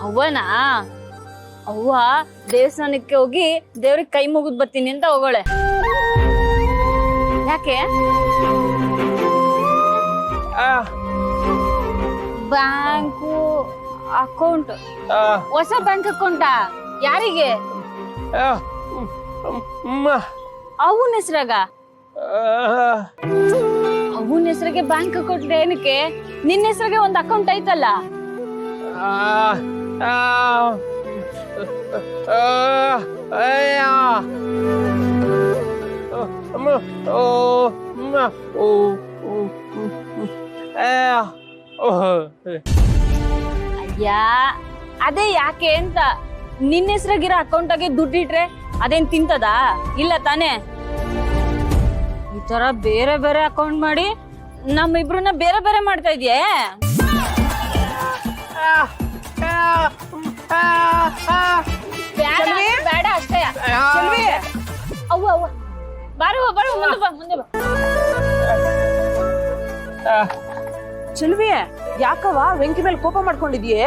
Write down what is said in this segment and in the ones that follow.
ಅವ್ವನಾ ಅವ್ವ ದೇವಸ್ಥಾನಕ್ಕೆ ಹೋಗಿ ದೇವ್ರಿಗೆ ಕೈ ಮುಗಿದ್ ಬರ್ತೀನಿ ಅಂತ ಹೋಗೋಳೆ. ಯಾಕೆ? ಬ್ಯಾಂಕು ಅಕೌಂಟ್, ಹೊಸ ಬ್ಯಾಂಕ್ ಅಕೌಂಟಾ? ಯಾರಿಗೆ? ಅವನ ಹೆಸ್ರಾಗ? ಅವನ ಹೆಸ್ರಿಗೆ ಬ್ಯಾಂಕ್ ಅಕೌಂಟ್ ಏನಕ್ಕೆ? ನಿನ್ನ ಹೆಸ್ರಿಗೆ ಒಂದ್ ಅಕೌಂಟ್ ಐತಲ್ಲ. ಅಯ್ಯ ಅದೇ ಯಾಕೆ ಅಂತ. ನಿನ್ನ ಹೆಸ್ರಾಗಿರೋ ಅಕೌಂಟಾಗೆ ದುಡ್ಡಿಟ್ರೆ ಅದೇನ್ ತಿಂತದಾ? ಇಲ್ಲ ತಾನೇ. ಈ ತರ ಬೇರೆ ಬೇರೆ ಅಕೌಂಟ್ ಮಾಡಿ ನಮ್ಮಿಬ್ರನ್ನ ಬೇರೆ ಬೇರೆ ಮಾಡ್ತಾ ಇದೆಯೇ? ಬೇಡ ಅಷ್ಟೇ. ಅವ್ವ ಅವ್ವ ಬಾರುವ ಬಾರುವ, ಮುಂದೆ ಬಾ ಮುಂದೆ ಬಾ. ಚೆಲ್ವಿ, ಯಾಕವ ವೆಂಕಿ ಮೇಲೆ ಕೋಪ ಮಾಡ್ಕೊಂಡಿದ್ಯೆ?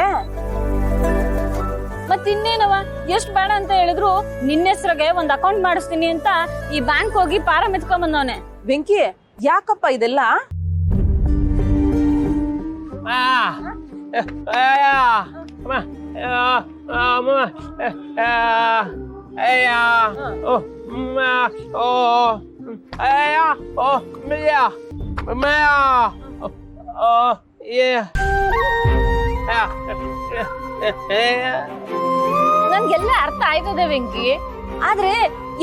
ಮತ್ತಿನ್ನೇನವ, ಎಷ್ಟ್ ಬೇಡ ಅಂತ ಹೇಳಿದ್ರು ನಿನ್ನ ಹೆಸ್ರಿಗೆ ಒಂದ್ ಅಕೌಂಟ್ ಮಾಡಿಸ್ತೀನಿ ಅಂತ ಈ ಬ್ಯಾಂಕ್ ಹೋಗಿ ಪಾರ ಮೆತ್ಕೊಂಡ್ ಬಂದವನೆ. ವೆಂಕಿ, ಯಾಕಪ್ಪ ಇದೆಲ್ಲ? ನನ್ಗೆಲ್ಲ ಅರ್ಥ ಆಯ್ತದೆ ವೆಂಕಿ, ಆದ್ರೆ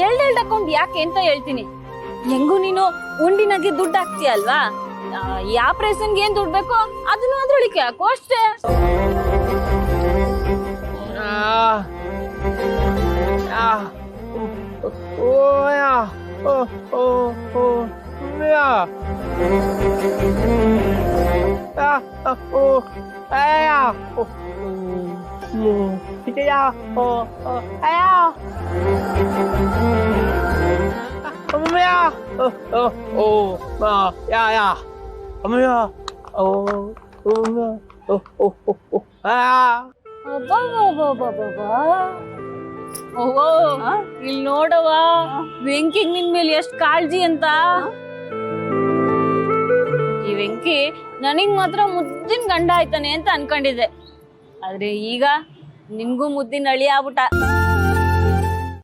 ಎಲ್ಡ್ ಅಕೌಂಟ್ ಯಾಕೆ ಅಂತ ಹೇಳ್ತೀನಿ. ಹೆಂಗು ನೀನು ಉಂಡಿನಾಗಿ ದುಡ್ಡು ಹಾಕ್ತೀಯ ಅಲ್ವಾ, ಯಾವ ಪ್ರೆಸನ್ಗೆ ಏನ್ ದುಡ್ಡು ಬೇಕೋ ಅದನ್ನು ಅದ್ರೊಳಗೆ ಹಾಕು ಅಷ್ಟೇ. ಇಲ್ಲಿ ನೋಡವ ವೆಂಕಿ ನಿನ್ ಮೇಲೆ ಎಷ್ಟ್ ಕಾಳಜಿ ಅಂತ. ಈ ವೆಂಕಿ ನನಗ್ ಮಾತ್ರ ಮುದ್ದಿನ ಗಂಡ ಆಯ್ತಾನೆ ಅಂತ ಅನ್ಕೊಂಡಿದ್ದೆ, ಆದ್ರೆ ಈಗ ನಿನ್ಗೂ ಮುದ್ದಿನ ಅಳಿ ಆಗ್ಬಿಟ್ಟ.